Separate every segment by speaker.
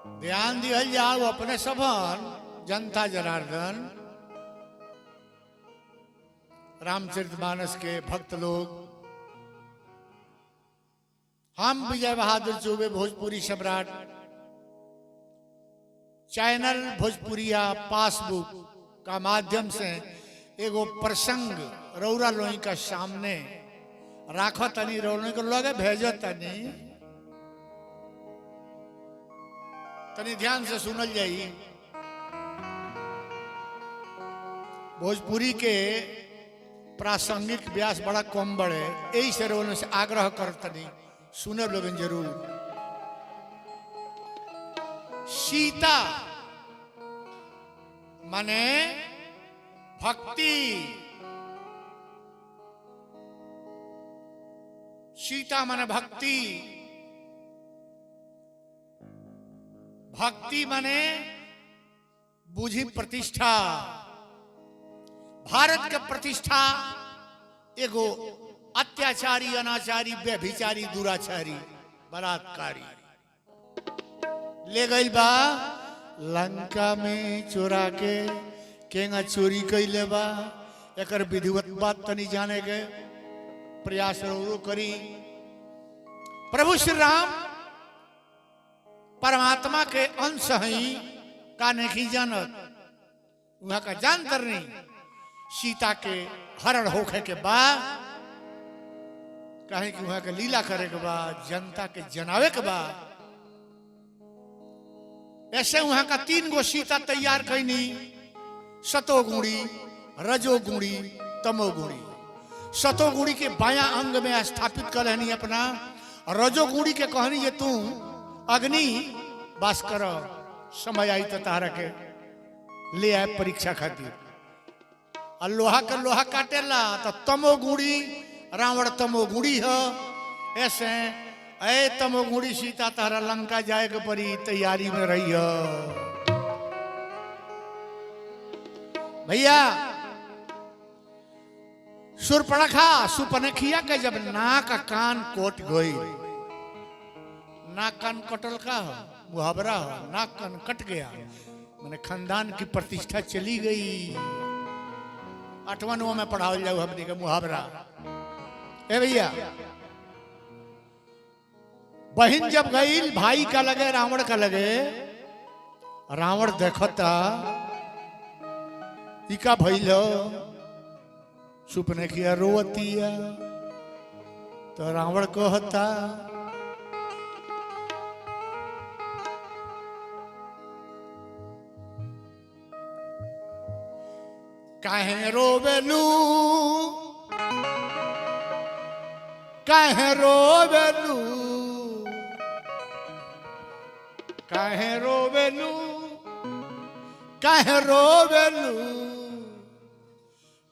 Speaker 1: ध्यान दिहल जाओ अपने सबन जनता जनार्दन रामचरितमानस के भक्त लोग। हम विजय बहादुर चौबे भोजपुरी सम्राट चैनल भोजपुरिया पासबुक का माध्यम से एगो प्रसंग रौरा लोई का सामने राखो तनी रौरा को लगे भेजो तनी तनी ध्यान से सुनल जाई। भोजपुरी के प्रासंगिक व्यास बड़ा कम बड़े यही से रोने से आग्रह करतनी सुने लोगन जरूर। सीता माने भक्ति, सीता माने भक्ति, भक्ति माने बुझी प्रतिष्ठा। भारत के प्रतिष्ठा एगो अत्याचारी, अनाचारी, व्यभिचारी, दुराचारी, बलात्कारी ले गई बा लंका में चोरा के केंगा चोरी कैले बा। एकर विधिवत बात तनी जाने के प्रयास रो करी। प्रभु श्री राम परमात्मा के अंश ही का नहीं जानत, वहां का जानतर नहीं। सीता के हरण होखे के बाद कहे कि वहां के लीला करे के बाद जनता के जनावे के बाद ऐसे वहां का 3 गो सीता तैयार कैनी। सतोगुणी, रजोगुणी, तमोगुणी। सतोगुणी के बायां अंग में स्थापित कर रहनी अपना। रजोगुणी के कहनी ये तू अग्नि वास कर, समय आई तो तारा के ले आए परीक्षा खातिर। और लोहा का लोहा काटेला तो तमोगुणी, रावण तमोगुणी है। ऐसे ऐ तमोगुणी सीता तारा लंका जाए के परी तैयारी में रही है। भैया सुरपणखा सुपनखिया के जब नाक कान कोट गई, नाक कान कटल का हो मुहावरा हो, नाक कान कट गया मैंने खानदान की प्रतिष्ठा चली गई। 8वां 9वां में पढ़ाओ जाओ हमने का मुहावरा। ए भैया बहन जब गई भाई का लगे रावण का लगे, रावण देखता इका भइल सुपने किया रोवतिया। तो रावण कहता काहे रोवेलू, काहे रोवेलू, काहे रोवेलू, काहे रोवेलू,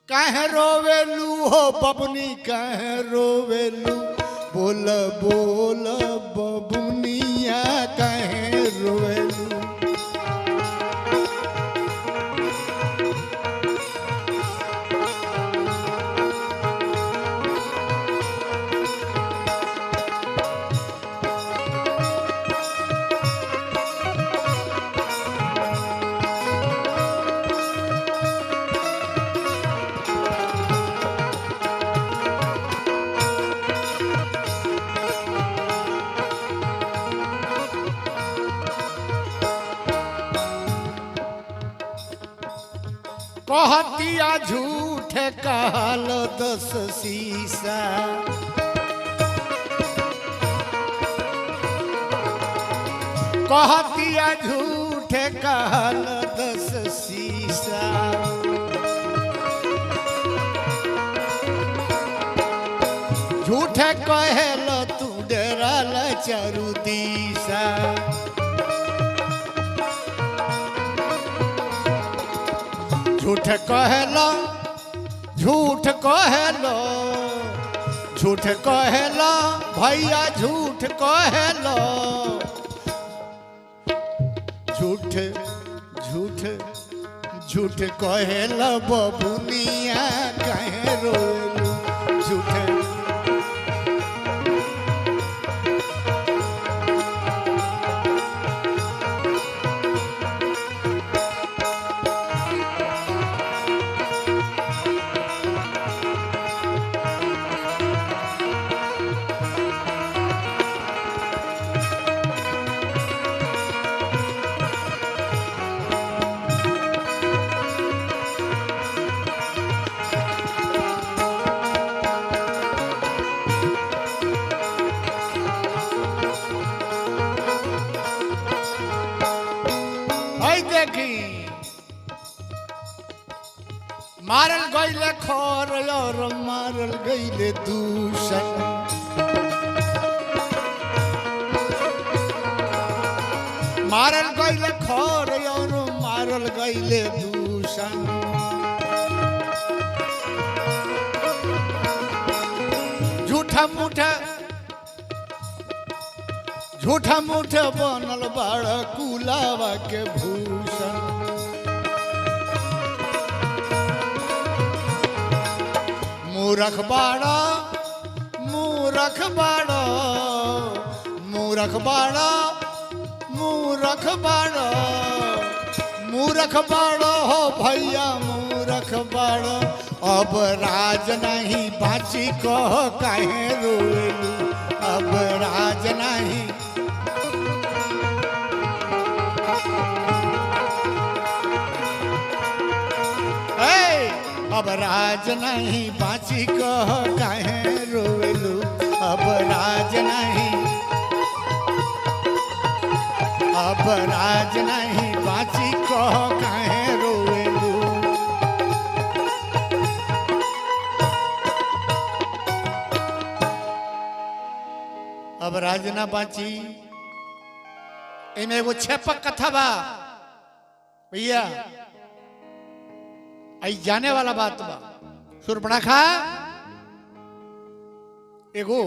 Speaker 1: काहे रोवेलू हो बबुनी, काहे रोवेलू। बोल बोल बबुनिया काहे रोवेलू। कहतिया झूठ कहल 10 शीशा। कहतिया झूठ कहल 10 शीशा। झूठ कहल तू डरल चारू दिशा। झूठ कहलो, झूठ कहलो, झूठ कहलो भैया झूठ कहलो। झूठ झूठ झूठ कहलो बबुनिया काहे रोलू। झूठ देखी मारल गईले खोर और मारल गईले दूषण मारल गईले खोर और मारल गईले दूषण झूठा मूठा बनल बाड़ा कुलावा के भूषण मूरख बाड़ा मूरख बाड़ा मूरख बाड़ा मूरख बाड़ा मूरख बाड़ा हो भैया मूरख बाड़ा अब राज नहीं बाची कह काहे रोएलू अब राज नहीं अब राज नहीं बाची कह काहे रोएलू अब राज नहीं बाची कह काहे रोएलू अब राज ना बाची इनमें एगो छेपक कथा बा भैया आई जाने वाला बात बा सुर्पणखा एगो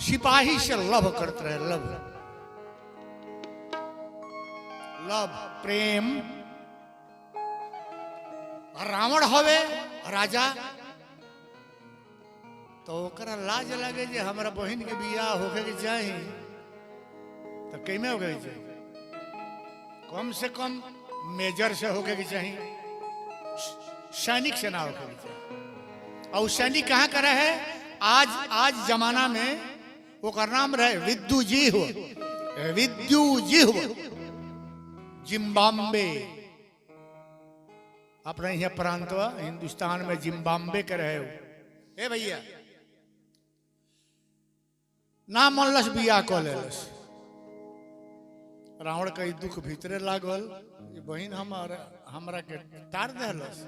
Speaker 1: सिपाही से लव करते रहे लव प्रेम रावण हवे राजा तो ओकरा लाज लगे जे हमारा बहन के बियाह होके के चाही तो कैमे हो गई कम से कम मेजर से होके के चाहिए सैनिक से ना होके के चाहिए और सैनिक कहाँ का रहे आज जमाना में वो का नाम रहे विद्युजीव जिम्बाब्वे अपने यहाँ प्रांत हिंदुस्तान में जिम्बाब्वे के रहे हो ए भैया ना मनलस बियाह क लेलस रावण का दुख भीतरे लागल बहन हमरा के तार देलस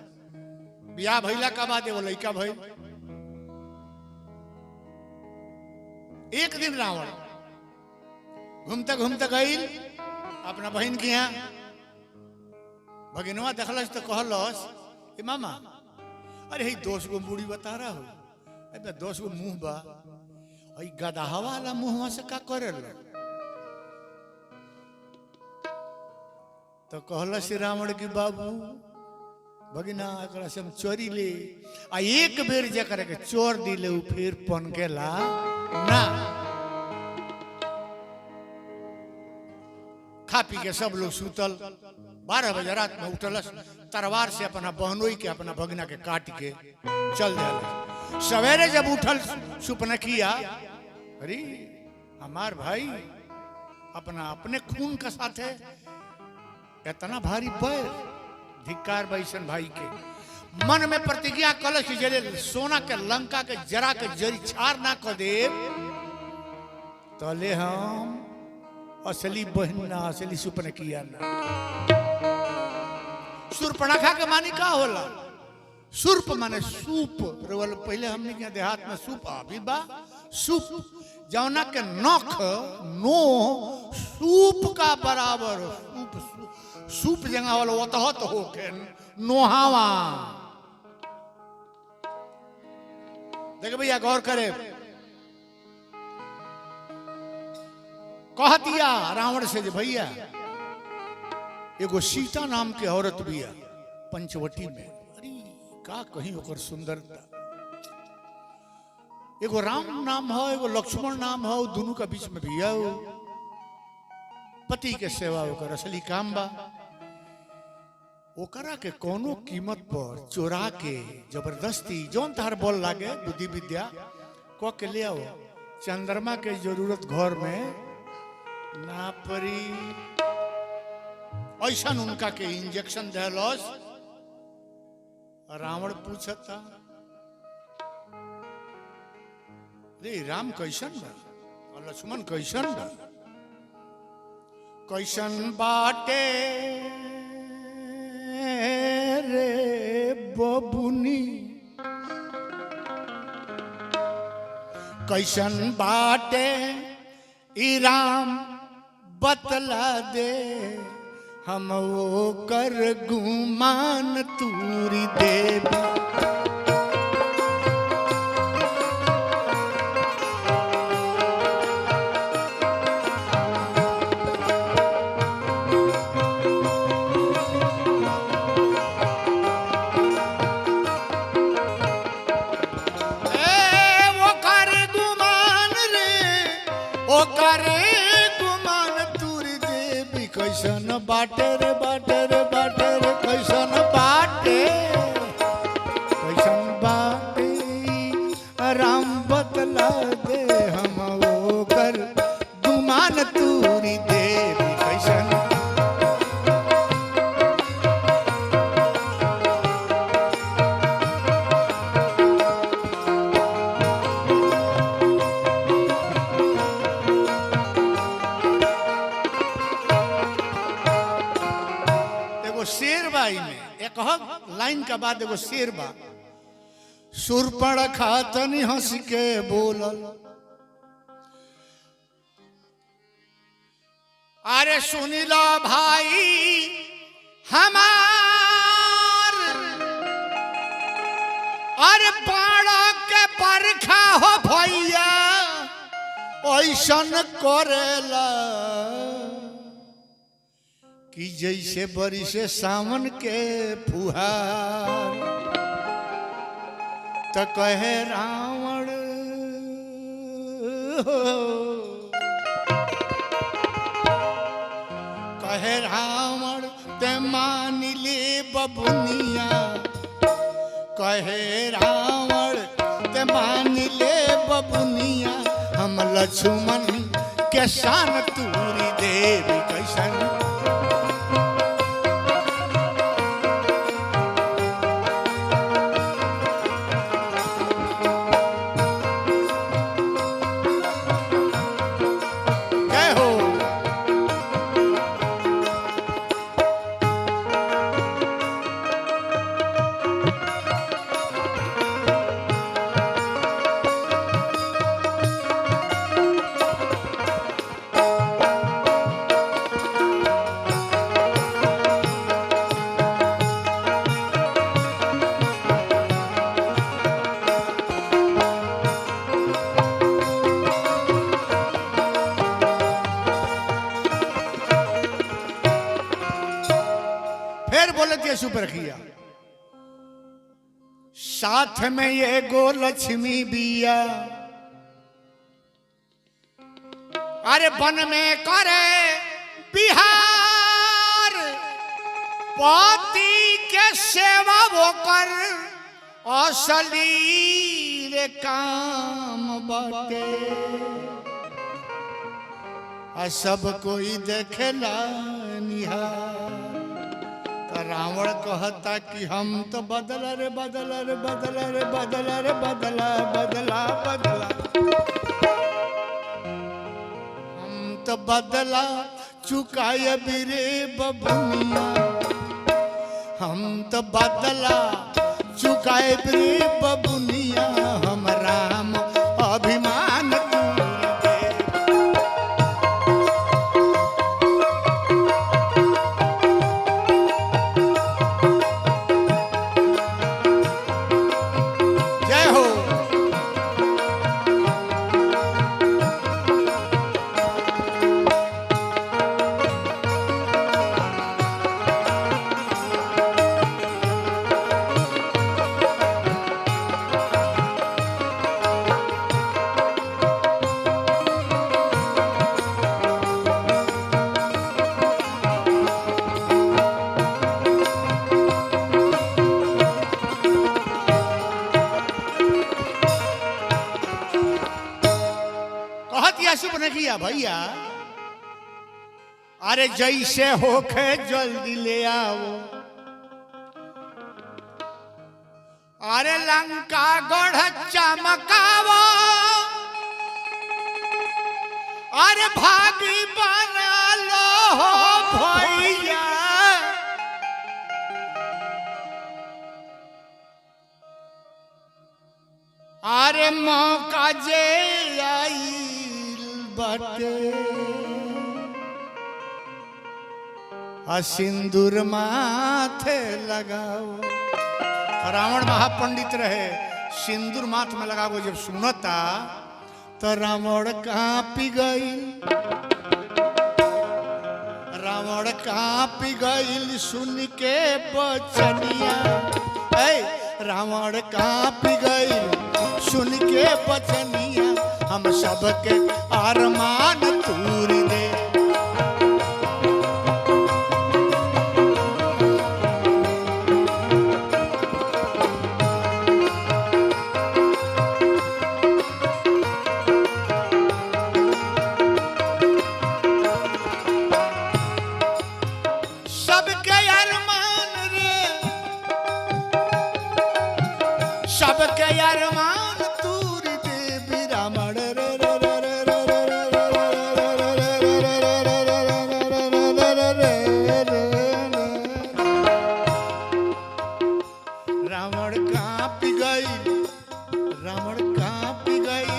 Speaker 1: बियाह भइला का बाद एगो लड़का भइल एक दिन रावण घूमते घूमते गईल अपना बहन के यहाँ भगिनवा देखलस तो कहलस मामा अरे ही 10 गो बूढ़ी बता रहा हो 10 गो मुंह बा गदहा वाला मुंह से का करे तो कहला श्री रावण की बाबू भगिना एकरा से हम चोरी ले आ एक बेर जकर के चोर दिले फिर पनकेला ना खा पी के सब लोग सुतल 12 बजे रात में उठलस तलवार से अपना बहनोई के अपना भगना के काट के चल दिया सवेरे जब उठल सुपना किया अरे हमार भाई अपने खून का साथ है इतना भारी बैर धिक्कार बैसन भाई के मन में प्रतिज्ञा कलश जले सोना के लंका के जरा के जरी छार ना कर दे तले हम असली बहन ना असली सुपना किया ना सुर्पणखा के मानी का होला सुर्प माने सूप रोल पहले हमने के देहात में सूप अभी बा सूप जौना के नख नो सूप का बराबर सूप जंगा वाला वतहत हो के नोहावा देखे भैया गौर करे कह दिया रावण से भैया एगो सीता नाम के औरत बिया पंचवटी में अरे का कहीं ओकर सुंदरता एगो राम नाम हो एगो लक्ष्मण नाम हो दोनों का बीच में बिया हो पति के सेवा ओकर असली काम बा ओकरा के कोनो कीमत पर चोरा के जबरदस्ती जौन तार बोल लागे बुद्धि विद्या को के ले आओ चंद्रमा के जरूरत घर में ना पड़ी ऐसा उनका के इंजेक्शन देलस रावण पूछता रे राम कैसन बा और लक्ष्मण कैसन बा कैसन बाटे रे बबुनी, कैसन बाटे ई राम बतला दे, हम वो कर गुमान तूरी देवी। कैसन बाटे रे बाटे रे बाटे रे कैसन बाटे, कैसन बाटे राम बतला दे, हम वो कर गुमान तूरी देवी। कैसन शेर बाई में एक लाइन का बाद एगो शेर बा। सुरपण खातनी हंस के बोलल, अरे सुनिला भाई हमार, अरे बाड़ा के बरखा हो भैया ऐसन करेला कि जैसे बरिसे सावन के फुहार। त कहे रावण कहे रावण ते मान ले बबुनिया, कहे रावण ते मान ले बबुनिया, हम लक्ष्मण के शान तूरी देवी। कैसन रखिया साथ में ये गो लक्ष्मी बिया, अरे वन में करे बिहार, पति के सेवा वो कर असली रे काम बाटे, सब कोई देखेला निहार। रावण कहता कि हम तो बदला रे बदला रे बदला रे बदला रे बदला बदला बदला, हम तो बदला चुकाए बिरे बबुनिया, हम तो बदला चुकाए बिरे बबुनिया, हम राम अभिमान किया भैया, अरे जैसे होके जल्दी ले आओ, अरे लंका गढ़ चमकावो, अरे भागी बना लो काजे आइल बाटे आ सिंदूर माथे लगाओ। रावण महापंडित रहे, सिंदूर माथ में लगाओ जब सुनता तो रावण कांपी गई, रावण कांपी गई सुन के बचनिया। रावण कांपी गई सुन के बचनिया, हम सबके अरमान तूर दे। सबके अरमान तूर दे रावण रे रावण कांपी गई, रावण कांपी गई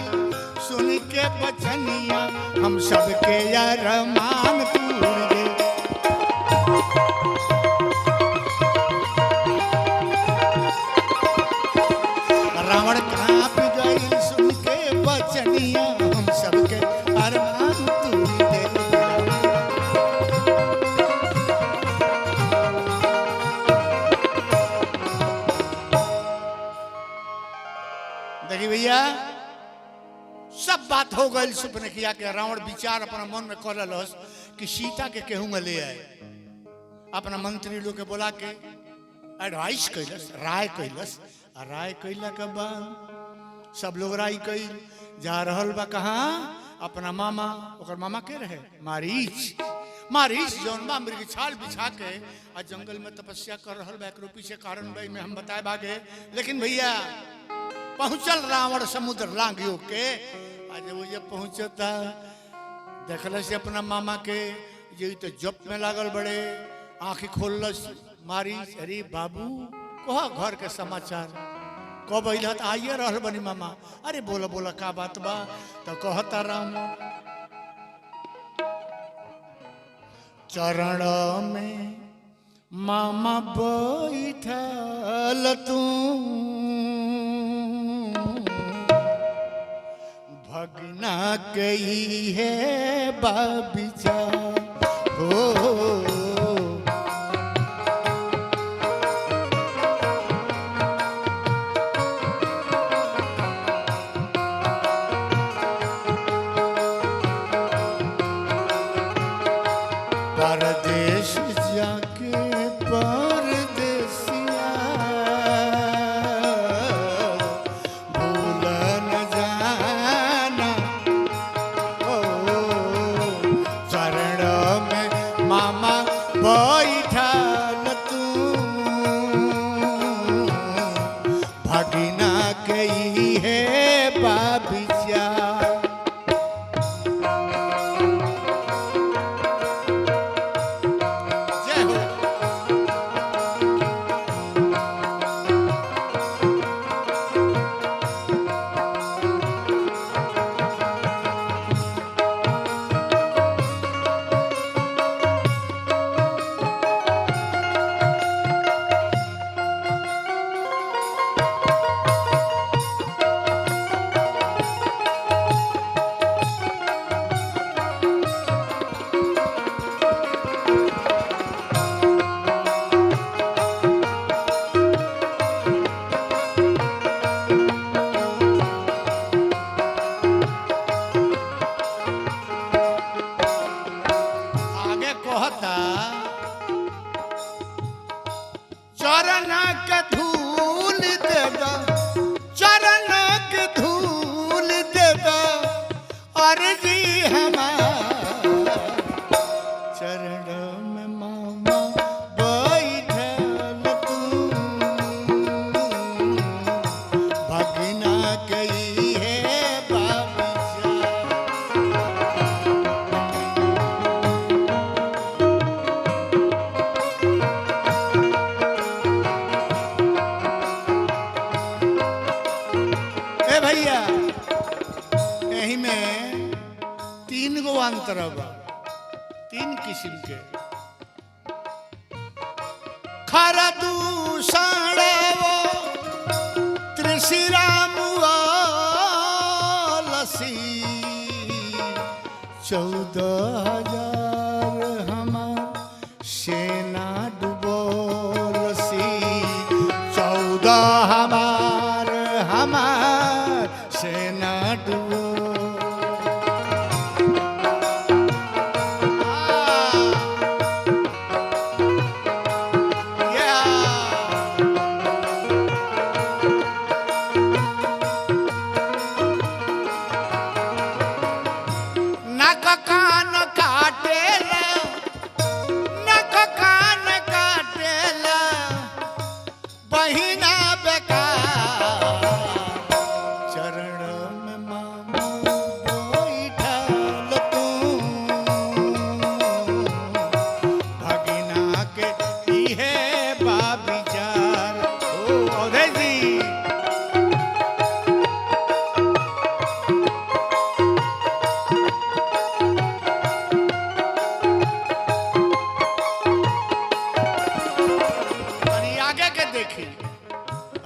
Speaker 1: सुन के बचनिया, हम सबके अरमान तूर दे। रावण कांप गई सुन के बचनिया, हम सबके अरमान तूर दे। देखिए भैया, सब बात हो गई सुपने किया कि रावण विचार अपना मन में कर लस कि सीता के केहू में ले आए। अपना मंत्री लोग के बोला के एडवाइस कैलस, राय कैलस। राय कैला के बाद सब लोग राय कैल जा रहल बा कहाँ अपना मामा, ओकर मामा के रहे मारीच। मारीच जौन बा मृग छाल बिछा के आ जंगल में तपस्या कर रहल बा। एकरो पीछे कारण भाई में हम बताए बागे। लेकिन भैया पहुंचल रावण समुद्र लांघियो के, आज वो जब पहुंचता देखल से अपना मामा के ये तो जप में लागल बड़े, आंखें खोलस मारीच। अरे बाबू कहा घर के समाचार कब अइला? तो आइए रहल बनी मामा। अरे बोला बोला का बात बा? तो कहता राम चरण में मामा बैठल तू, भगना कही है बाबिचा हो। परदेश जाके परदेसिया भूल न जाना, ओ चरण में मामा बैठल तू, भगिना गई है बाबिचा। गो अंतर बा, 3 किस्म के। खरदूषण त्रिशिरामुआलसी 14,000 हमार सेना डुबोलसी। 14 हमार सेना डुबो।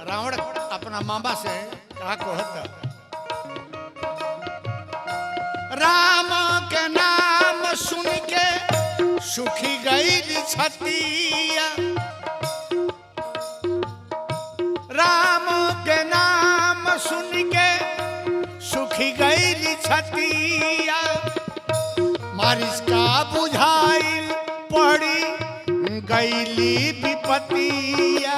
Speaker 1: रावण अपना मामा से कहा कहता, राम के नाम सुन के सुखी गई छतिया। राम के नाम सुन के सुखी गई छतिया। मारिस का बुझाई पड़ी गईली विपतिया।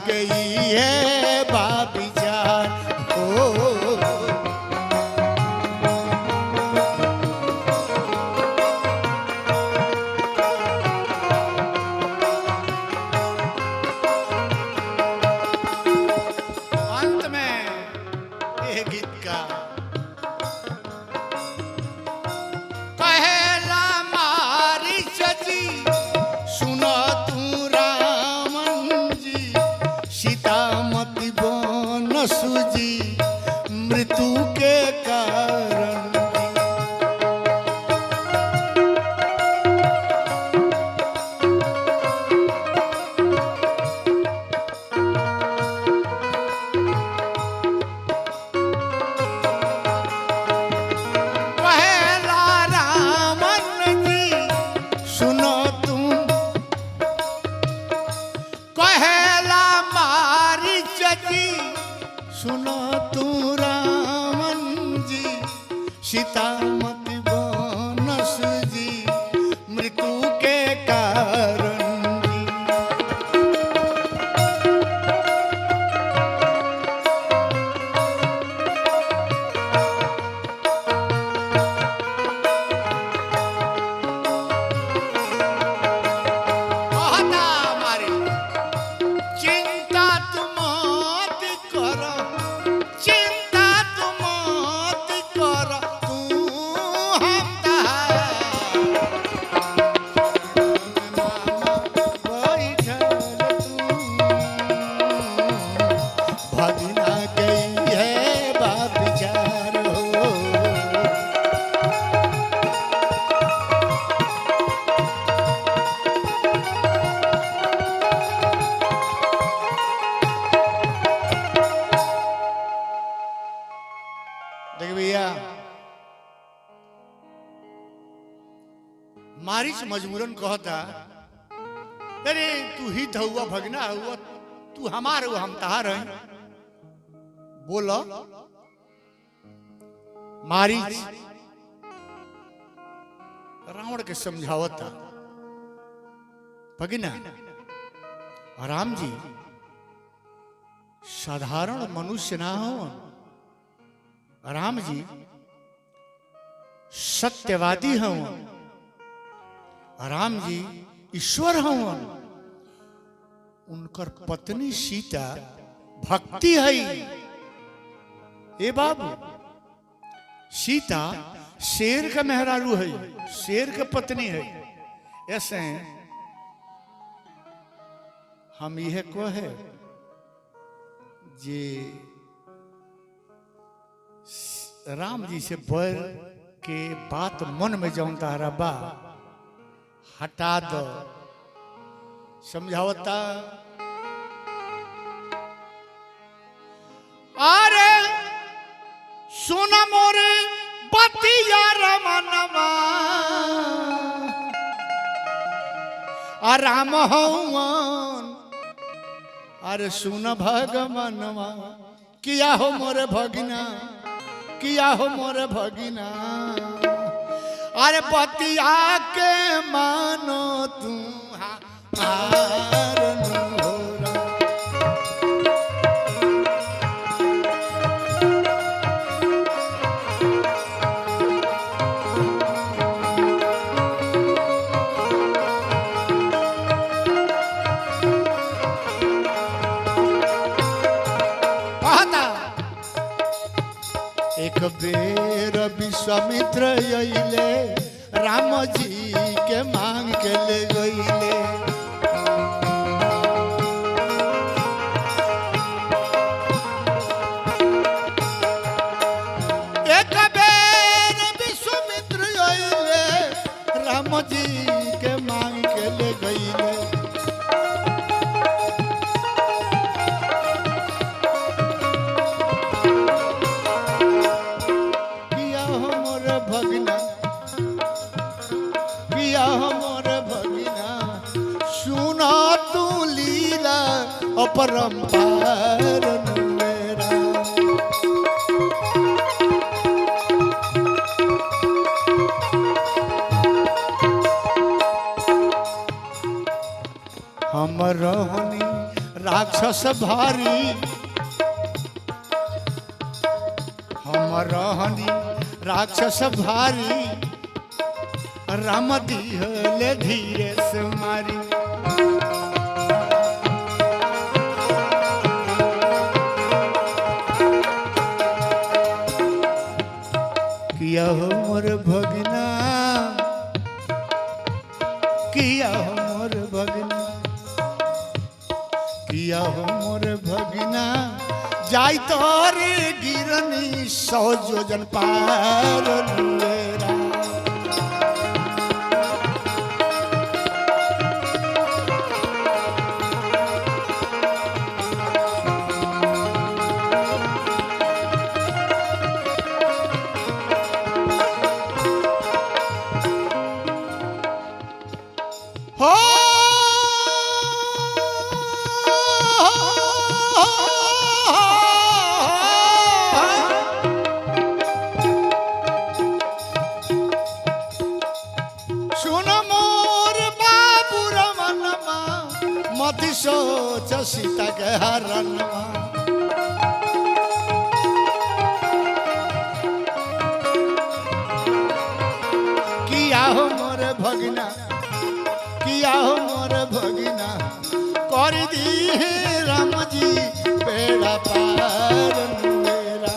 Speaker 1: गई है बाबी जान को। अंत में यह गीत का पहला मारी सजी सुनो तू रामन जी। सीतामती बन सुजी मृत्यु के कारण। पहला रामन जी सुनो तुम, पहला मारी जी सुनो तू रामन जी। सीतामती बनस जी मृत्यु के कारण जी। मारी चिंता तुम मत करो, चिंता तुम मत करो, तू हम भगना गई है बाप विचार हो। देख भैया, मारिच मजबूरन कहता, अरे तू ही तो हुआ भगना हुआ, तू हमार हुआ हम तहार हैं। बोलो मारिच रावण के समझावता, भगना राम जी साधारण मनुष्य ना हो, राम जी सत्यवादी हूं, राम जी ईश्वर हूं, उनकर पत्नी सीता भक्ति है। ए बाबू, सीता शेर का मेहरारू है, शेर के पत्नी है। ऐसे हम यह को है जे राम जी से बैर के बात मन में जाऊं तारा बा हटा दो, समझावता। अरे सुन मोरे बतिया रमनवा, राम हवन, अरे सुन भगवानवा, किया हो मोरे भगिना, किया हो मोरे भगिना, अरे बतिया के मानो तू एक बेर विश्वामित्र अइले, राम जी के मांग के ले गइले। एक बेर विश्वामित्र अइले, राम जी के मांग के ले गइले। परंपार मेरा हम रहनी राक्षस भारी, हम रहनी राक्षस भारी, राम दिहले धीरे से मारी। किया हो मोर भगिना, किया हो मोर भगिना, किया हो मोर भगिना, जाई तोरे गिरनी 100 योजन पार लुएरा। सोच सीता के हरणवा, किया हो मोर भगिना, किया हो मोर भगिना, कर दी राम जी बेड़ा पार मेरा।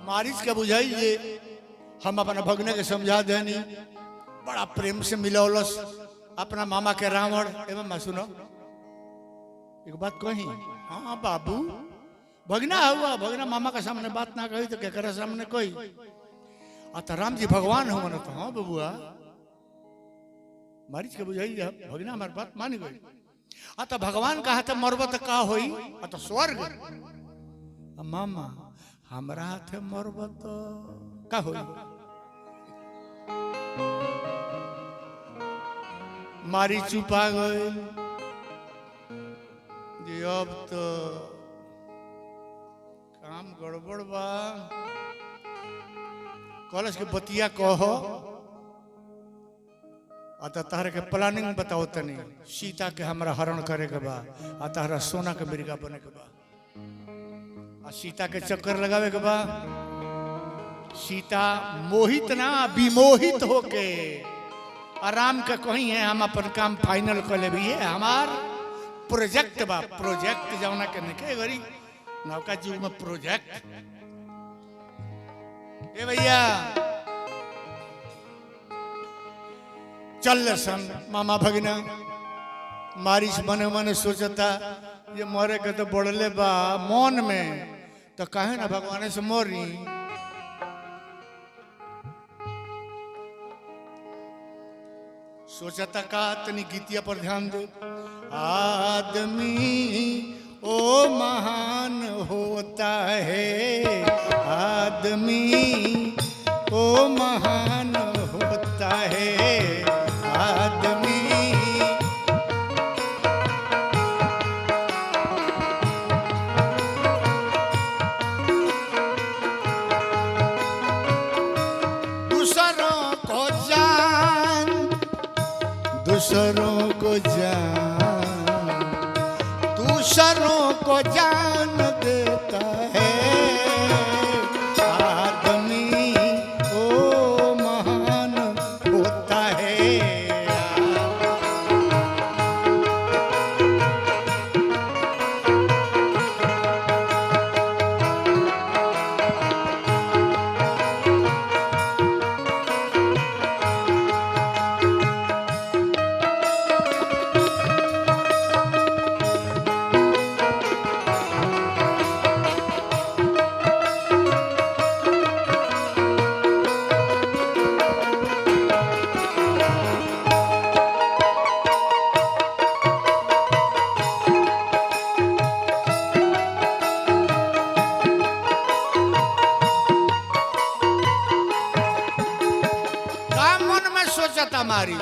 Speaker 1: मारिच के बुझाइए हम अपना भगने के समझा देनी, बड़ा प्रेम से मिलौलस अपना मामा के रावण। एवं मैं सुनो एक बात कही, हाँ बाबू भगना हुआ, भगना मामा के सामने बात ना कही तो केकरा सामने कोई। तो राम जी भगवान हो मन, तो हाँ बबुआ मारिच के बुझाइए भगना हमारी बात मानी गई। तो भगवान कहा तो मरबत का होई, तो स्वर्ग। मामा हमरा हाथे मरब तो का होई। मारी चुपा गए जे अब तो काम गड़बड़ बा। कॉलेज के बतिया कहो अतः तहरा के प्लानिंग बताओ तनी। सीता के हमरा हरण करे के बा, आ तहरा सोना के मिर्गा बने के बा, आ सीता के चक्कर लगावे के बा। सीता मोहित ना विमोहित होके आराम के कहीं है हम अपन काम फाइनल कर ले भी है। हमार प्रोजेक्ट बा, प्रोजेक्ट जौना के निके गरी नौका युग में प्रोजेक्ट। ए भैया चल सन मामा भगना मारिश मने मने सोचता ये मरे के तो बढ़ले बा मन में, तो कहे ना भगवान से मोरी। सोचता का तनी गीतिया पर ध्यान दे। आदमी ओ महान होता है, आदमी ओ महान होता है, आदमी दूसरों को जान, दूसरों को जान, दूसरों को जान देता है, आदमी ओ महान होता है। मारी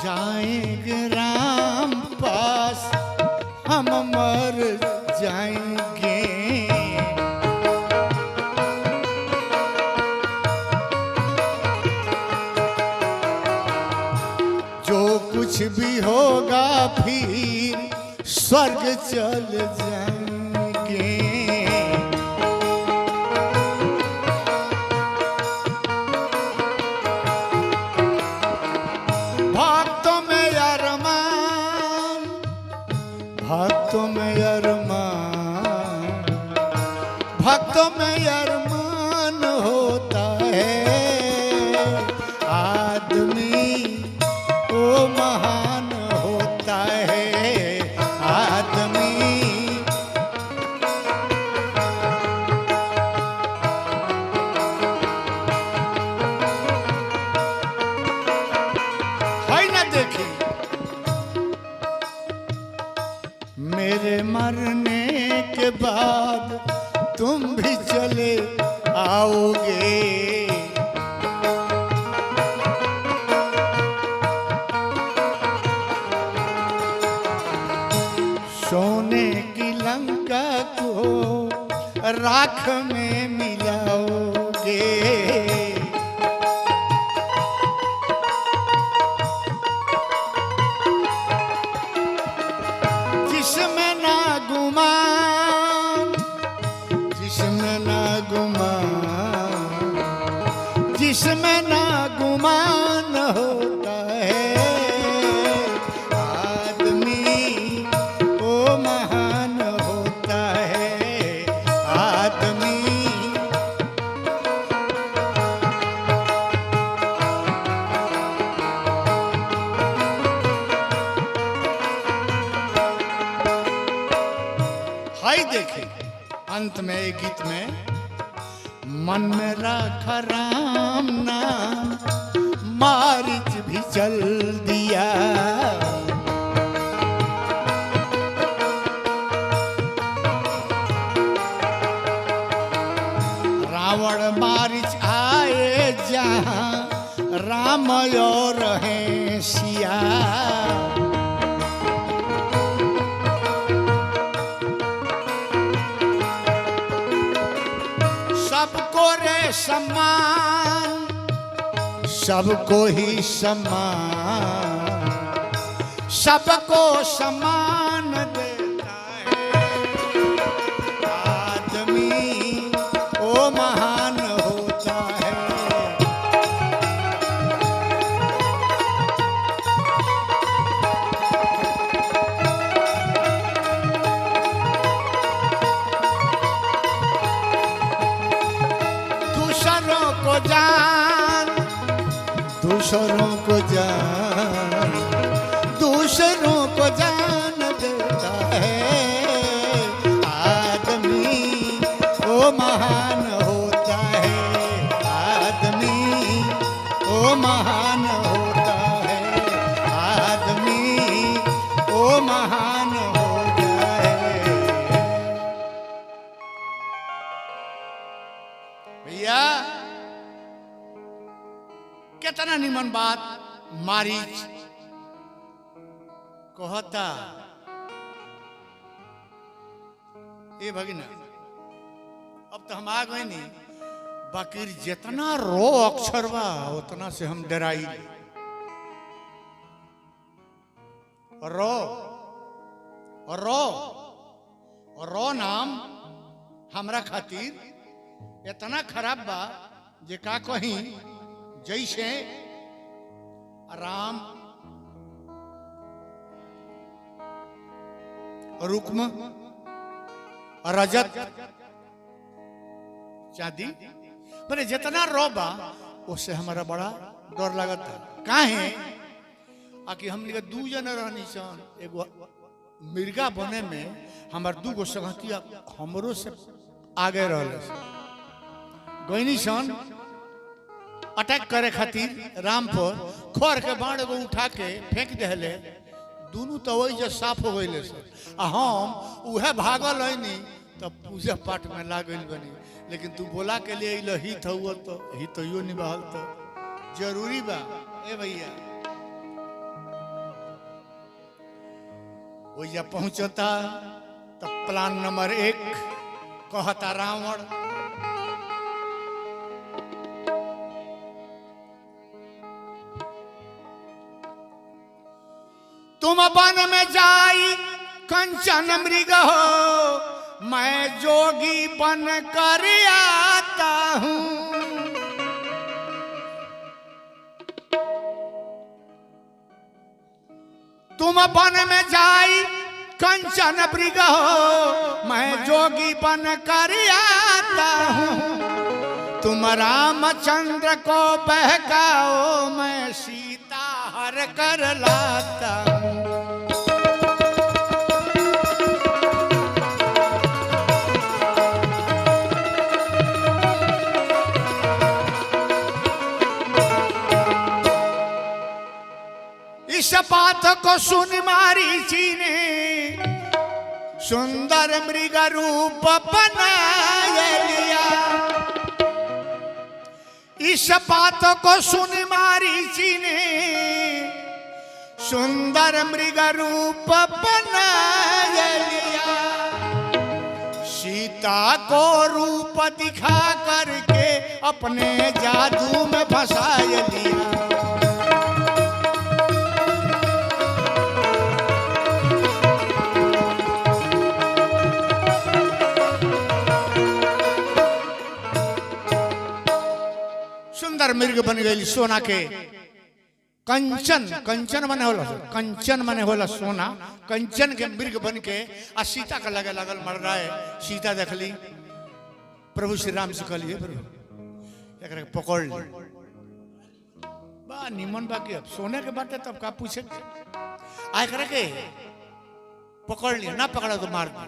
Speaker 1: जाएंगे राम पास हम मर जाएंगे, जो कुछ भी होगा फिर स्वर्ग चल जाएंगे। भक्तों में अरमान, भक्तों में अरमान होता है, आदमी ओ महान होता है, आदमी है ना। देखी मेरे मरने के बाद तुम भी चले आओगे, सोने की लंका को राख में मिलाओगे, जिसमें ना गुमान, जिसमें ना गुमान, जिसमें ना गुमान होता है, आदमी ओ महान होता है, आदमी हाय। देखे अंत में एक गीत में मन में रखा राम नाम, मारिच भी चल दिया, रावण मारिच आए जहां राम और हैं सिया, सम्मान, सबको ही सम्मान, सबको सम्मान देता है आदमी, ओ महान होता है। दूसरों को जान, दूसरों को जान, दूसरों को जान देता है आदमी, ओ महान होता है आदमी, ओ महान होता है आदमी, ओ महान होता है। भैया कितना निमन बात मारीच कहता। ए भगिना अब तो हम आ गए नहीं, बाकी जितना रो अक्षर बा उतना से हम डराई। रो रो रो नाम हमरा खातिर इतना खराब बा जे का कहीं, जैसे राम रुक्म रजत चांदी, पर जितना रोबा उससे हमारा बड़ा डर लगता। काहे आकि हमने के दू जन रहनी सन, एगो मिर्गा बने में हमार दूगो संगतिया हमरो से आगे रहले गईनी सन अटैक करे खातिर राम पर। खर के बाण एगो उठा के फेंक देले, दोनों तो वही जो साफ हो गए सर। हम उहे भागल है तब पूजा पाठ में लागल बनी, लेकिन तू बोला के लिए हित हुआ तो हित यो निभाल तो जरूरी बा। ए भैया वही पहुंचता तब प्लान नंबर 1 कहता रावण, तुम वन में जाई कंचन मृग हो, मैं जोगी बन कर आता हूं। तुम वन में जाई कंचन मृग हो, मैं जोगी बन कर आता हूं। तुम रामचंद्र को बहकाओ, मैं सीता हर कर लाता हूं। इस बात को सुन मारीची ने सुंदर मृग रूप बना लिया। इस बात को सुन मारीची ने सुंदर मृग रूप बना लिया। सीता को रूप दिखा करके अपने जादू में फंसा लिया। सुंदर मृग बन गई सोना के। कंचन, कंचन मने होला, कंचन मने होला सोना। कंचन के मृग बन के आ सीता का लगे लगल मर रहा है। सीता देख ली, प्रभु श्री राम से कहलिए प्रभु एकरा के पकड़ ली। बा निमन बाकी अब सोने के बात है तब का पूछे आ एकरा के पकड़ लिया, ना पकड़ा तो मार दे।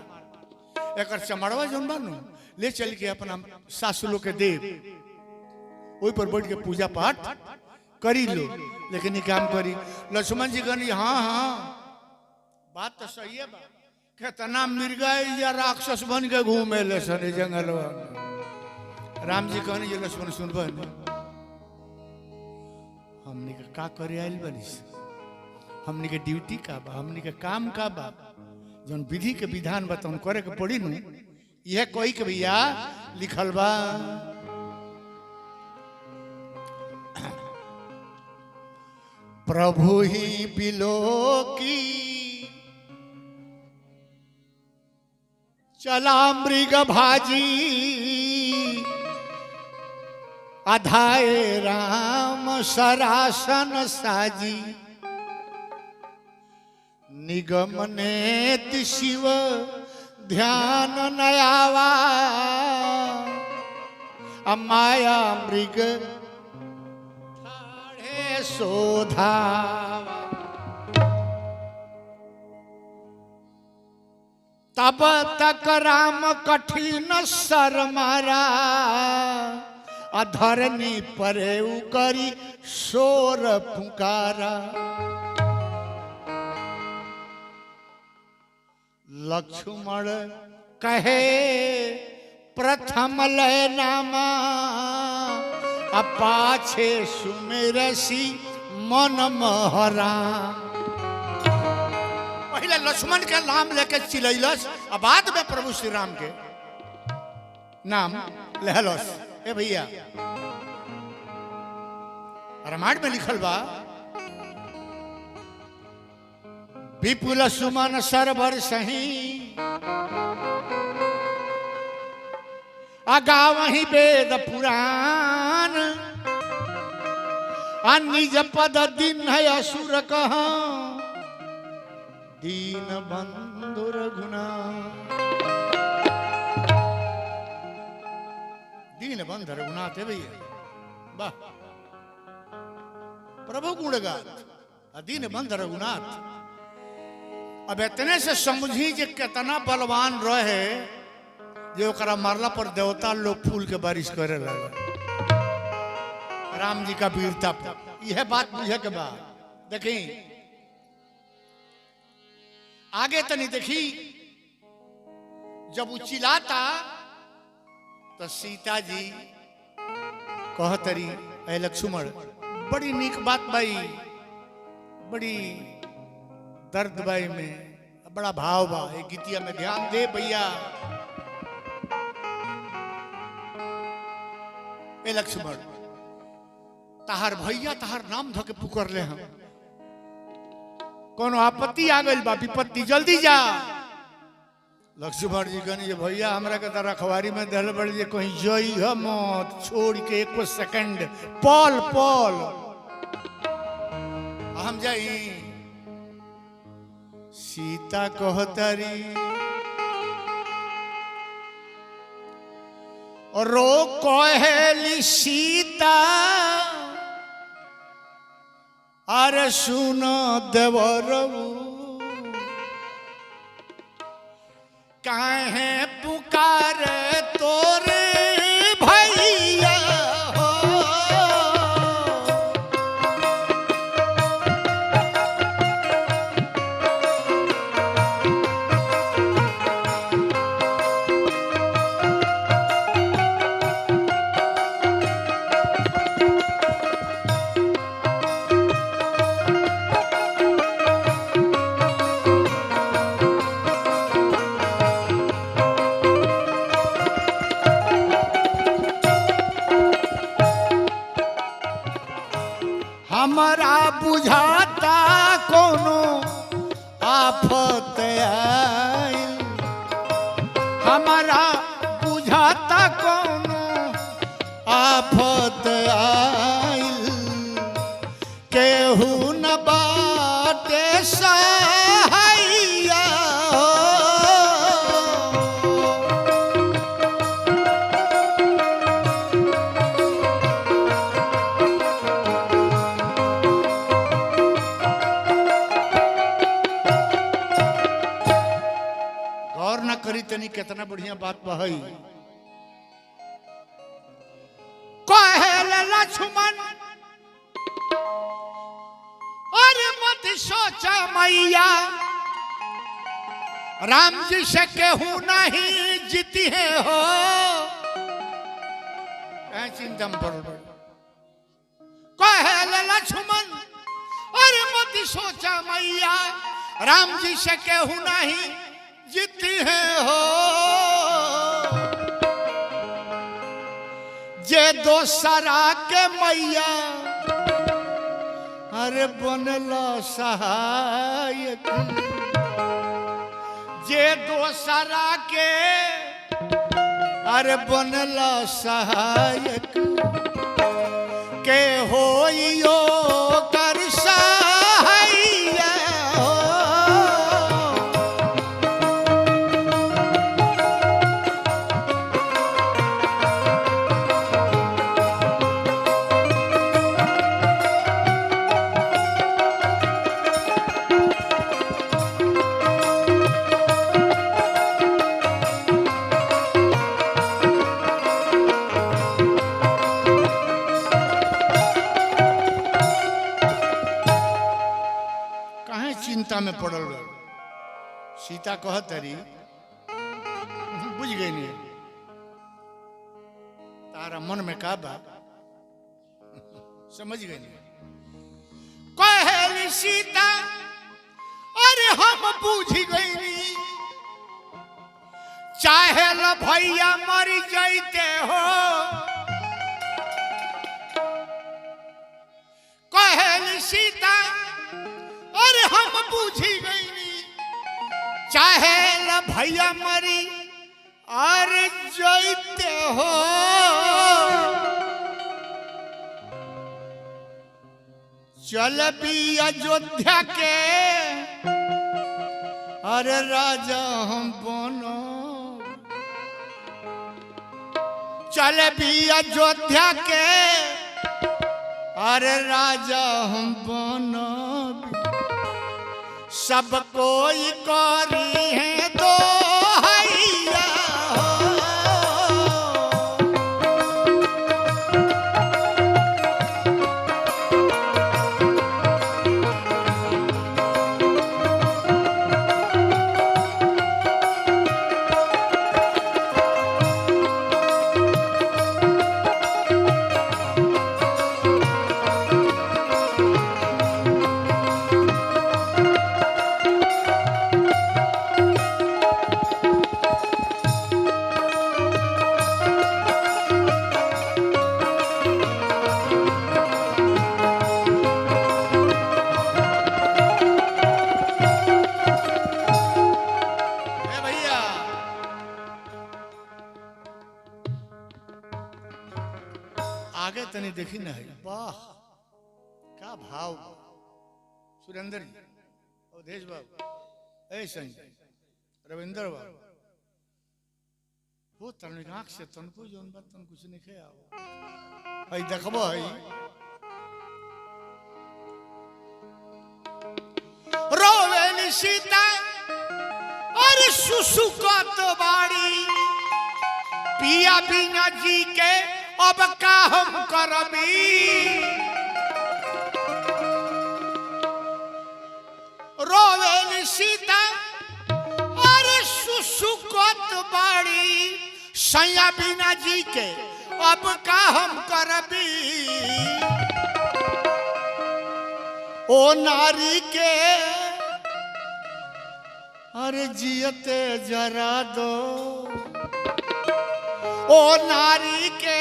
Speaker 1: एक चमड़वा जोन बानू ले चल के अपना सासुलो के देव वही पर बैठ के पूजा पाठ करी लो। लेकिन ये काम करी लक्ष्मण जी कहनी हाँ हाँ बात तो सही है। कितना मिर्गा या राक्षस बन के घूमे ले सने जंगल। राम जी कहनी ये लक्ष्मण सुन हमने का करे आयल बनी, हमने के ड्यूटी का बा, हमने के काम का बा, जौन विधि के विधान बताऊं करे के पड़ी नू। यह कोई के भैया लिखल बा प्रभु ही बिलो की चला मृग भाजी अधाए राम सरासन साजी निगम नेत शिव ध्यान नयावा अमाया मृग ठाड़े सोधावा तब तक राम कठिन सर मारा अधरनी परे उकरी शोर पुकारा लक्ष्मण कहे प्रथम लय नामा अपाछे सुमेरसी मन महरा पहले लक्ष्मण के नाम लेके चिलैलस अब बाद में प्रभु श्री राम के नाम लेहलस। ए भैया रामायण में लिखल बा विपुल सुमन सरवर सही अगा वही वेद पुराण निज पद दिन है असुर कहा दीन बंधु रघुना दीन बंधु रघुनाथ है भैया वाह प्रभु गुणगात दीन बंधु रघुनाथ। अब इतने से समझी जे कितना बलवान रहे जो ओकरा मारला पर देवता लोग फूल के बारिश करे लगा। राम जी का वीरता यह बात बुझे के बाद देखी आगे तनी देखी जब चिल्लाता तो सीता जी कहतरी ऐ लक्ष्मण बड़ी नीक बात भाई बड़ी दर्द बाई में बड़ा भाव बा एक गीतिया में ध्यान दे भैया। ए लक्ष्मण तहार भैया तहार नाम धो के पुकर ले हम कोनो आपत्ति आ गई बा विपत्ति जल्दी जा। लक्ष्मण जी कहनी भैया हमरा के तरह रखवारी में दल बड़ जे कहीं जई ह मत छोड़ के एको सेकंड पल पल हम जाई। सीता कहतरी रो कहली सीता अरे सुन देवरऊ काहे पुकारे तोरे भैया हो हमारा बुझाता कोनो आफत आइल हमारा बुझाता कोनो आफत आइल केहू न बाटे सहाइया करी तनी कितना बढ़िया बात बहई कहे लक्ष्मण अरे मत सोचा मैया राम जी से केहू नहीं जीती है हो चिंता कहे लक्ष्मण अरे मत सोचा मैया राम जी से केहू नहीं जीती है हो जे दोसरा के मैया अरे बनला सहायक जे दोसरा के अरे बनला सहायक के होइयो कर सहाइया हो। चिंता में पड़ल रह सीता कहत रही बुझ गई नहीं तारा मन में का बा समझ गई नहीं कहली सीता अरे हम बुझ गई चाहे ल भैया मर जाते हो कहली सीता अरे हम बुझी गई चाहे ल भैया मरी अरे जैते हो चल भी अयोध्या के अरे राजा हम बनो चल भी अयोध्या के अरे राजा हम बनो सब कोई करी है दो हैया आगे तनी देखी ना है वाह का भाव सुरेंद्र जी अवधेश बाबू ऐसा रविंद्र बाबू वो तनिक आंख से तनको जोन बात तन कुछ नहीं खे आओ भाई देखबो है रोवेली सीता अरे सुसुकत बाड़ी पिया बिना जी के अब का हम करबी रोवेली सीता अरे सुसुकत बाड़ी सैया बिना जी के अब का हम करबी ओ नारी के अरे जियते जरा दो ओ नारी के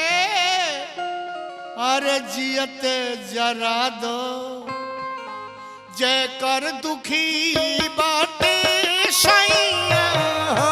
Speaker 1: अरे जियते जरा दो जय कर दुखी बाटे सैया हो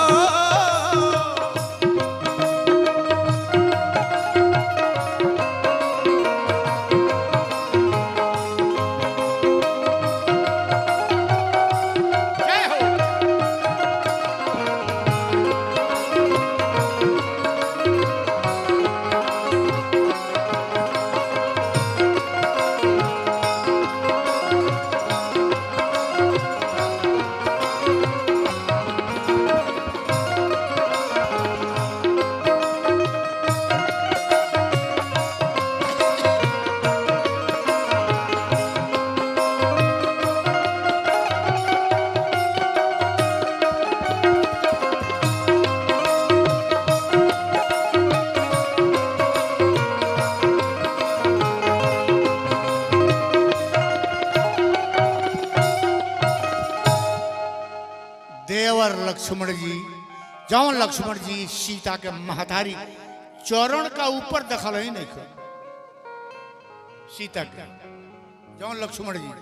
Speaker 1: लक्ष्मण जी जौन लक्ष्मण जी सीता के महतारी चरण का ऊपर दखल ही नहीं कर सीता के जौन लक्ष्मण जी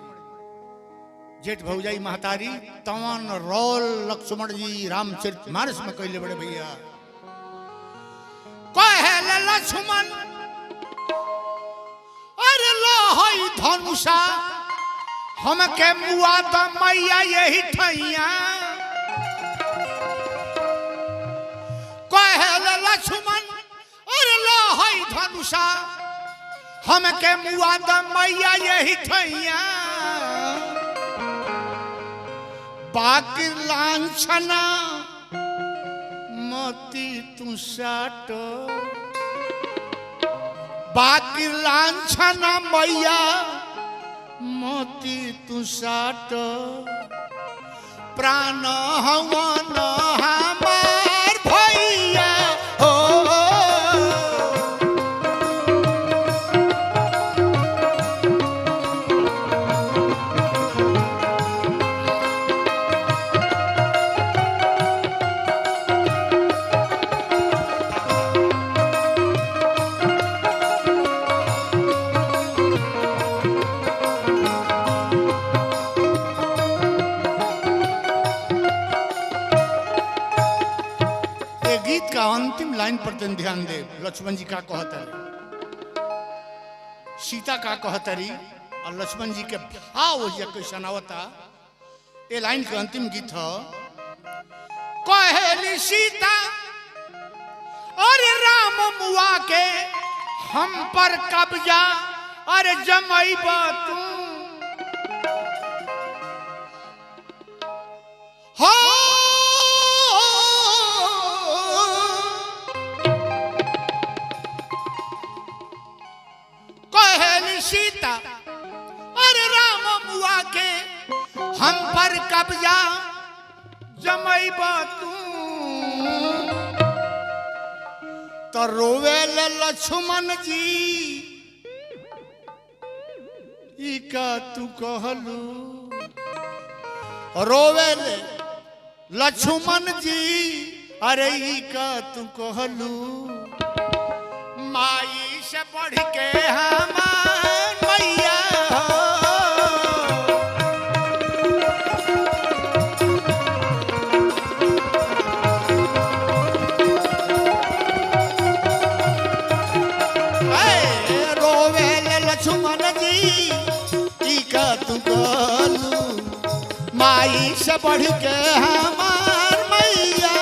Speaker 1: जेठ भौजाई महतारी तवन रोल लक्ष्मण जी रामचरित मानस में कहले बड़े भैया कहे लक्ष्मण अरे लो हई धनुषा हम के मुआ द मैया यही ठैया कहे लक्ष्मण अरे लो हई धनुषा हम के मुआ द मैया यही ठैया बाकी लांछना मोती तू साट बाकी लांछना मैया मोती तू साट प्राण हवन हमार भैया हो अंतिम लाइन पर ध्यान दे लक्ष्मण जी का कहता सीता का कहतरी और लक्ष्मण जी के भाव कैसा आवता ये लाइन के अंतिम गीत है कहली सीता अरे राम मुआ के हम पर कब्जा अरे जमई तू हो सीता अरे राम मुआ के हम पर कब्जा जमई तू तो रोवे लक्ष्मण जी ई का तू कहलू रोवे लक्ष्मण जी अरे ई का तू कहलू माई से बढ़ के हमार मैया रोवे लक्ष्मण जी ई का तू कहलू माई से बढ़ के हमार मैया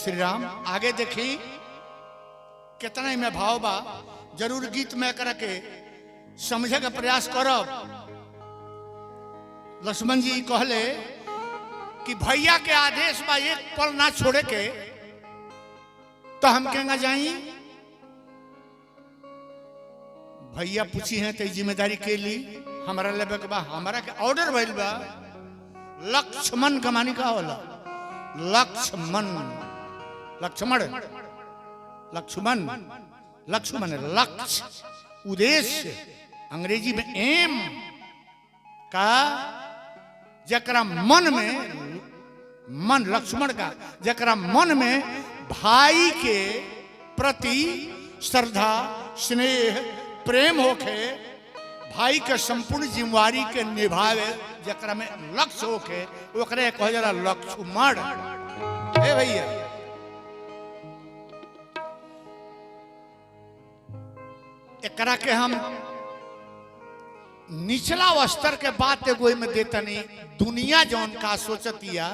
Speaker 1: श्री राम आगे देखी कितना ही में भाव बा जरूर गीत में करके समझे का प्रयास करब लक्ष्मण जी कहले कि भैया के आदेश बा एक पल ना छोड़े के तो हम केंगा जाई भैया पूछी है तो जिम्मेदारी के ली हमारा लेबे के बा हमारा के ऑर्डर भइल बा लक्ष्मण का मानी का होला लक्ष्मण लक्ष्मण लक्ष्मण लक्ष्मण लक्ष्य उद्देश्य अंग्रेजी में एम का जकरा मन में मन लक्ष्मण का जकरा मन में भाई के प्रति श्रद्धा स्नेह प्रेम होके भाई के संपूर्ण जिम्मेवारी के निभावे जकरा में लक्ष्य होके ओकरे कह जरा लक्ष्मण ए भैया एकरा के हम निचला स्तर के बात एगो में देता नहीं दुनिया जौन का सोचतिया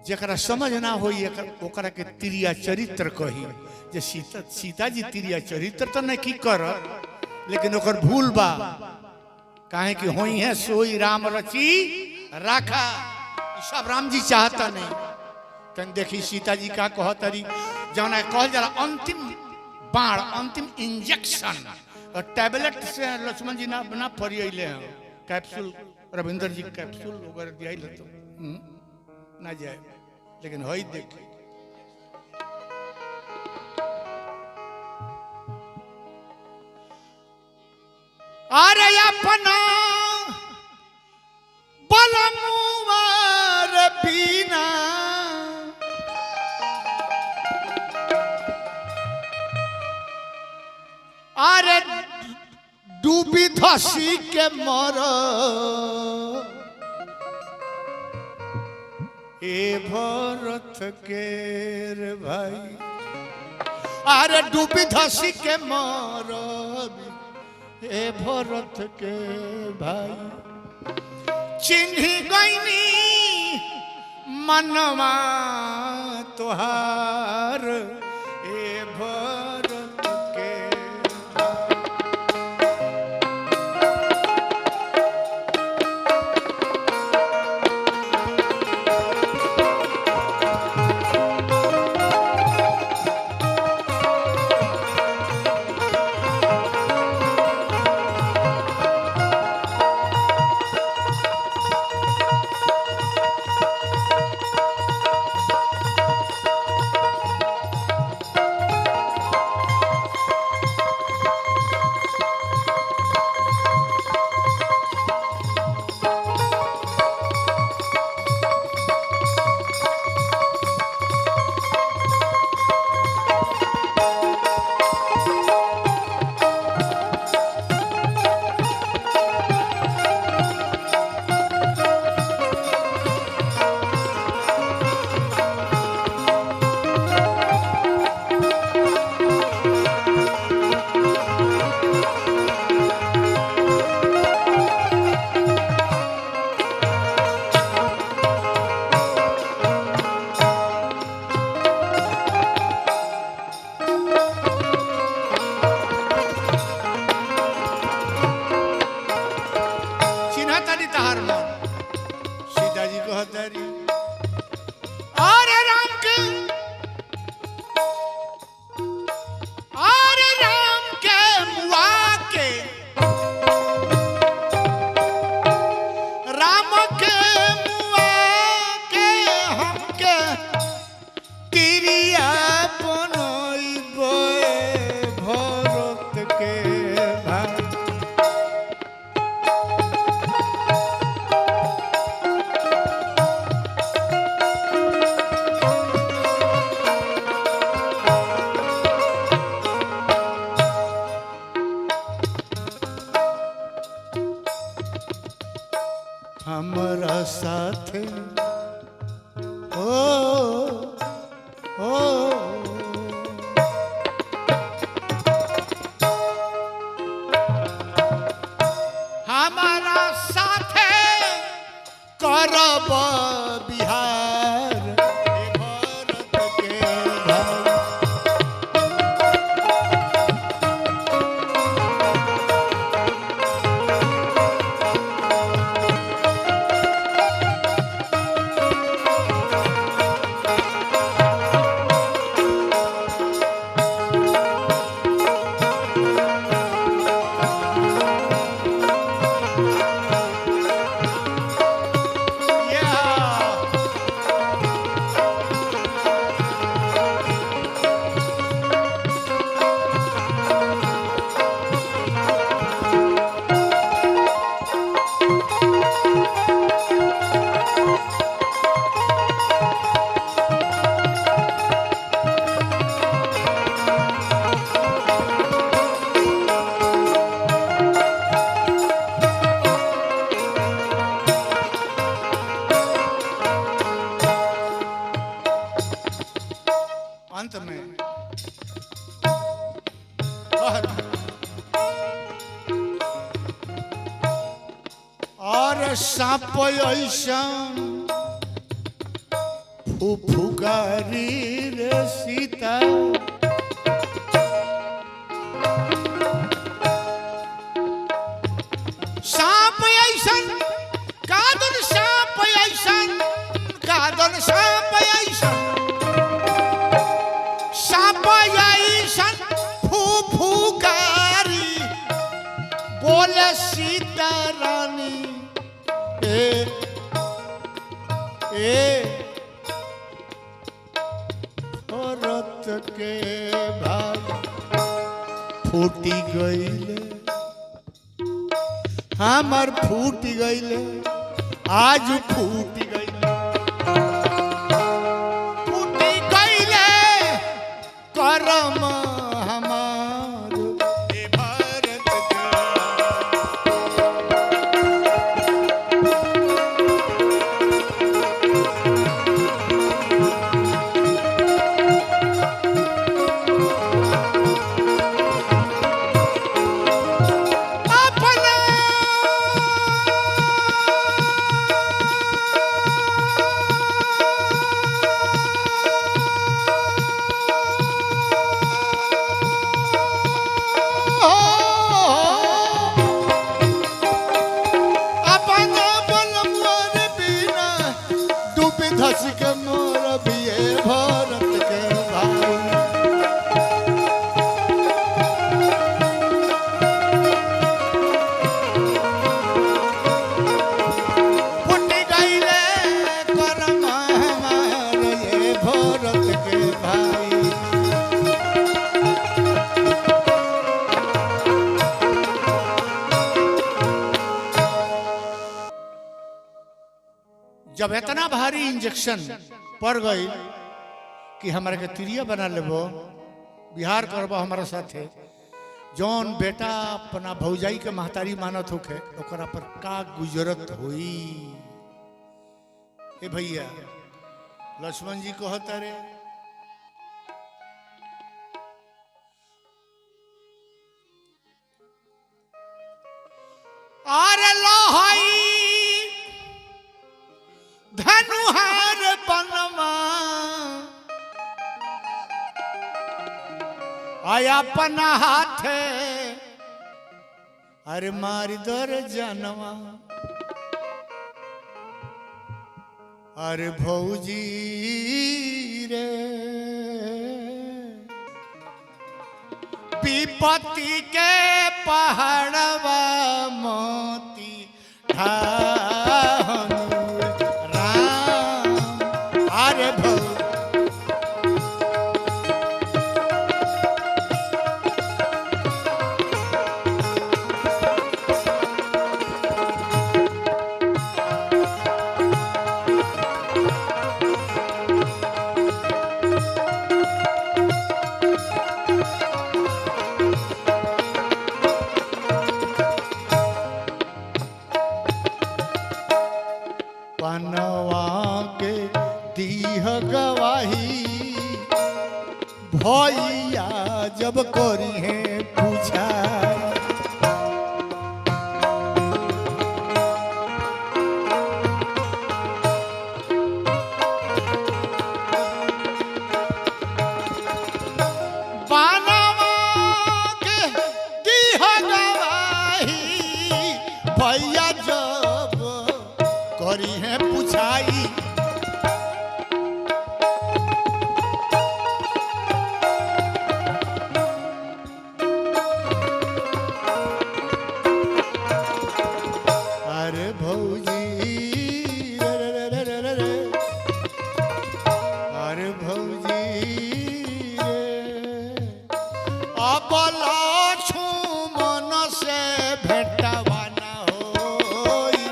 Speaker 1: जकरा समझ ना होई ओकरा के तिरिया चरित्र कही जे सीता जी तिरिया चरित्र तो नहीं की कर लेकिन ओकर भूल बा काहे कि होई है सोई राम रची राखा सब राम जी चाहता नहीं तन देखी सीता जी का कहतरी जौन कहल जरा अंतिम बाण अंतिम इंजेक्शन और टैबलेट से लक्ष्मण जी ना फरियले हैं कैप्सूल रविंद्र जी कैप्सूल वगैरह दिया तो ना जाए लेकिन हई देख अरे अपना बलमुआर बिना अरे डूबी धसी के मर ए भरत के रे भाई अरे डूबी धसी के मर ए भरत के भाई चिन्ही गईनी मनवा तुहार ए भरत के हमरा साथे हमारा साथे करब बिहार भरत के भाई अंत में और सांप ऐसन फुफुकारी रे सीता सांप ऐसन कादन सांप ऐसन कादन सांप ऐसन फुफुकारी बोले सीता रानी ए भरत के भाई फूटी गईले हमर फूट गईले आज फूट गईले फूट गईले करम हमार ए भारत के धस के मोर बिये भारत के भाई फुट गईले करम हमार ये भारत के भाई जब इतना भारी इंजेक्शन पड़ गई कि हमारे के तिरिया बना लेबो बिहार करबो हमारा साथे जौन बेटा अपना भौजाई के महतारी मानत होके ओकरा पर का गुजरत होई ए भैया लक्ष्मण जी कहता रे अरे लहई धनुहार बनवा आया अपना हाथे अरे मारी दर जनवा अरे भौजी रे विपत्ति के पहाड़वा मोती ढाहनु अरे भौ पनवा के दीह गवाही भैया जब करी है पूछा पनवा के दीह गवाही भैया जब करी है पूछाई अरे भौजी रे रे रे रे रे अरे भौजी रे अब लक्ष्मण से भेटवा ना होई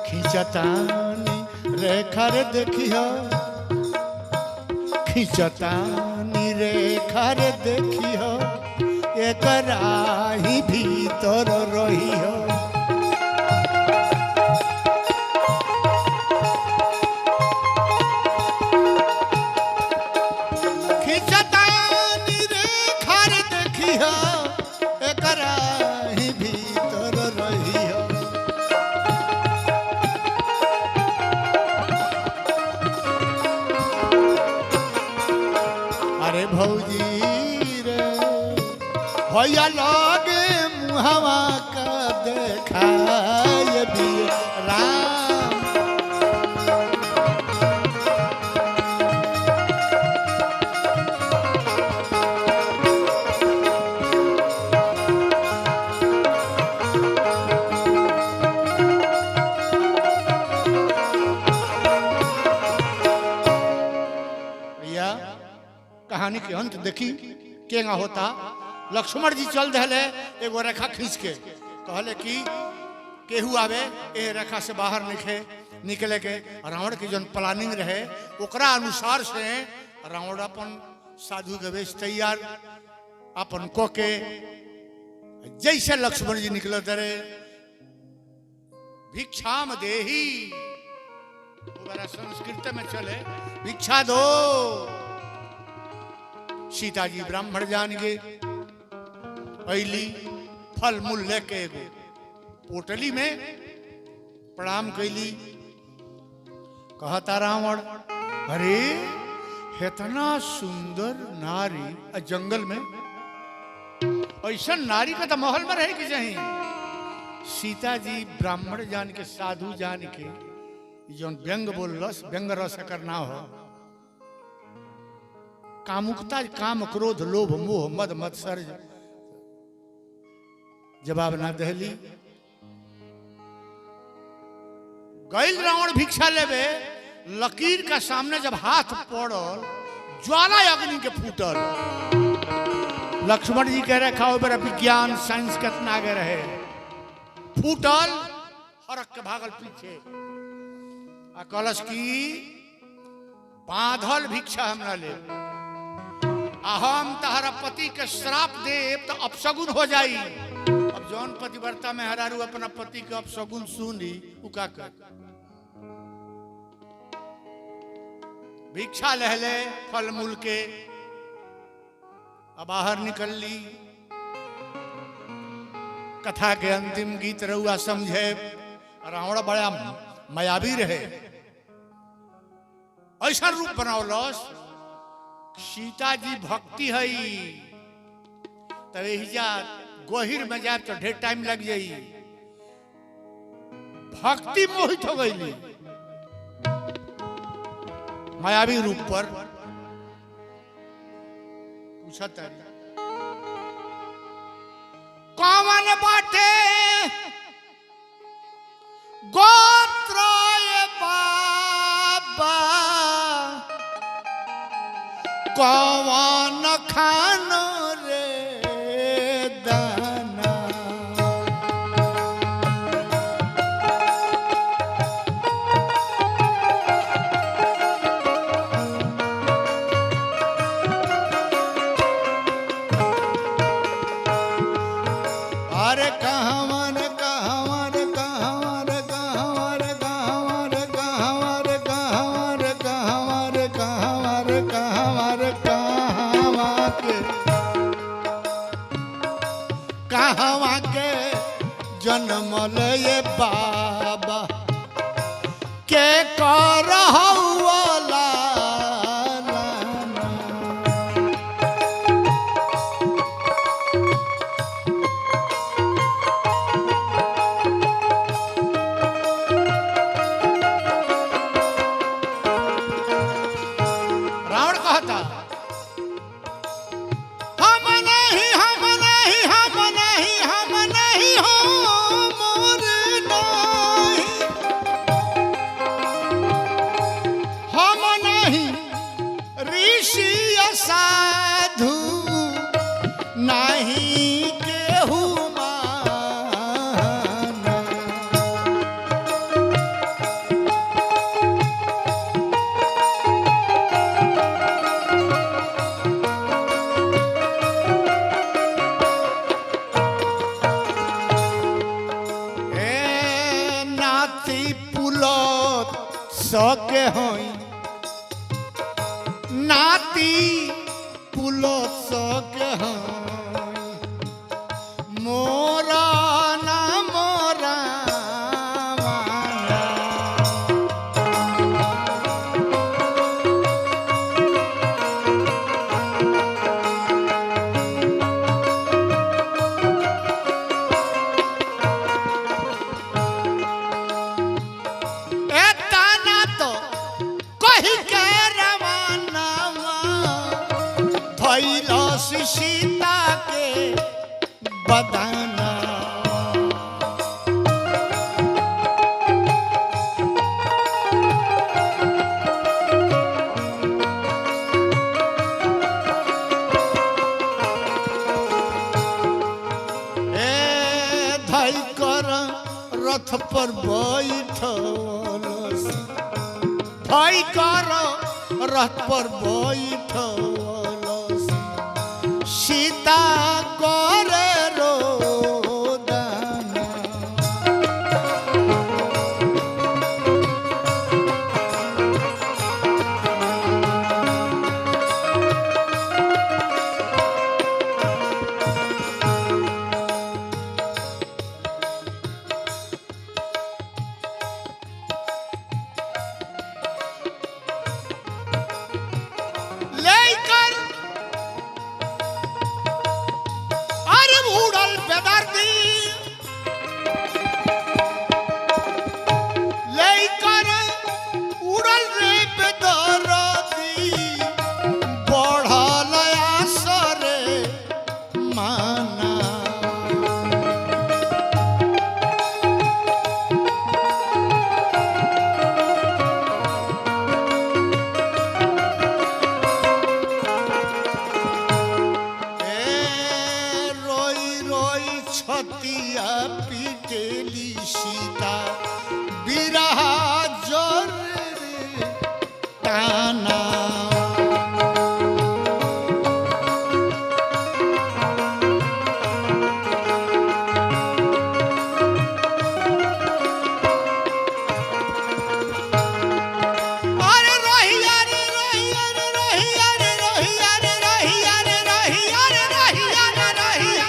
Speaker 1: खिंचतानी रेखा रे देखियो खिंचतानी रेखा रे देखियो एकरा ही भीतर रहियो खिंचतानी रेखा रे देखियो एकरा ही भीतर रहियो अरे भौजी रे भैया लगे मुहवा का देखाय भी राम देखी केगा होता। लक्ष्मण जी चल दहले एगो रेखा खींच के कहले कि केहू आवे ए रेखा से बाहर निकले के। रावण की जन प्लानिंग रहे ओकरा अनुसार से रावण अपन साधु के वेश तैयार अपन को के जैसे लक्ष्मण जी निकले तरे भिक्षाम देही संस्कृत में चले भिक्षा दो। सीता जी ब्राह्मण जान गे पहली फल मूल लेके एगो पोटली में प्रणाम कैली। कहता रावण अरे इतना सुंदर नारी जंगल में ऐसा नारी का तो महल में रहे कि चाहिए। सीता जी ब्राह्मण जान के साधु जान के जो व्यंग बोलस व्यंग रस करना हो कामुकता काम क्रोध लोभ मोह मद मत्सर जवाब ना दहली। गैल रावण भिक्षा लेवे लकीर का सामने जब हाथ पड़ल ज्वाला अग्नि के फूटल। लक्ष्मण जी कह रहे खाओ बड़ा विज्ञान साइंस कितना आगे रहे फूटल हरक के भागल पीछे आ कलश की बांधल भिक्षा हमरा ले हम तहरा पति के श्राप देव तो अपशगुन हो जाई। अब जौन पतिव्रता में हरारू अपना पति के अपशगुन सुनी उका कर भिक्षा लहले फल मूल के अब बाहर निकल ली। कथा के अंतिम गीत रहुआ समझे रावण बड़ा मायावी रहे ऐसा रूप बनावलस। सीता जी भक्ति है तब जा गहिर में जाए तो ढेर टाइम लग जाई। भक्ति मोहित हो गई मायावी रूप पर पूछता कौन बाटे गोत्र बाबा कौन खानो रे दाना। अरे कहवर कहवर कहवर कहवर कहवर कहवर कहवर कहवर कहवर कहवर कहवा के जन्मल ये बाबा के कर हौला रावण कहता हम नहीं हम नहीं हम नहीं हम नहीं हो मोर नहीं हम नहीं ऋषि साधु नहीं केहू माना। नाती पुलत सके होई नाती पुलत सके होई मोरा ना मोरा माना। एतना तो कही के रवाना भइलस सीता के बदाना। रथ पर बैठवलस भाई कर रथ पर बैठवलस सीता करे रोदना लेकर अरे उड़ल बेदर्दी लेकर उड़ल रे बेदर्दी बढ़ल आसरे माना रोई रोई छतिया पीटेली सीता बिरहा जोर ताना अरे रोहिया रे रोहिया रे रोहिया रे रोहिया रे रोहिया रे रोहिया रे रोहिया रे रोहिया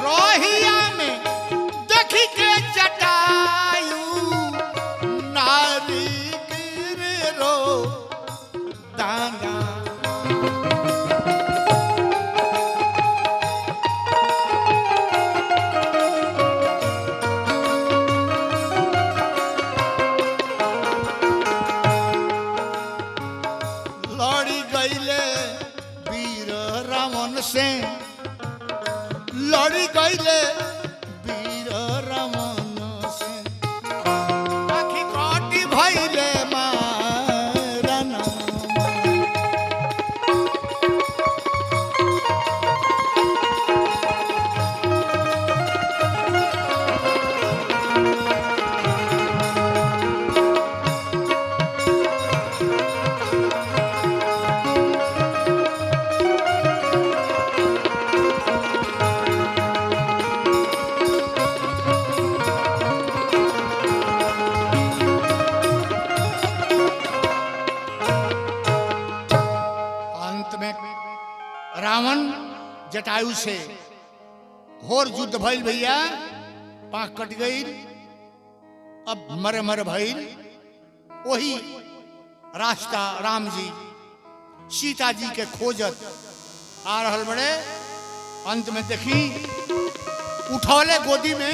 Speaker 1: रोहिया में देखी के जटायु नारी गिरे रो दाना लड़ी गईले वीर रावण से लड़ी गईले वीर रावण से आखी काटी भइले मारन अंत में रावण जटायु से घोर युद्ध भइल भैया पांख कट गई अब मर मर भइल वही रास्ता राम जी सीता जी के खोजत आ रहल बड़े अंत में देखी उठौले गोदी में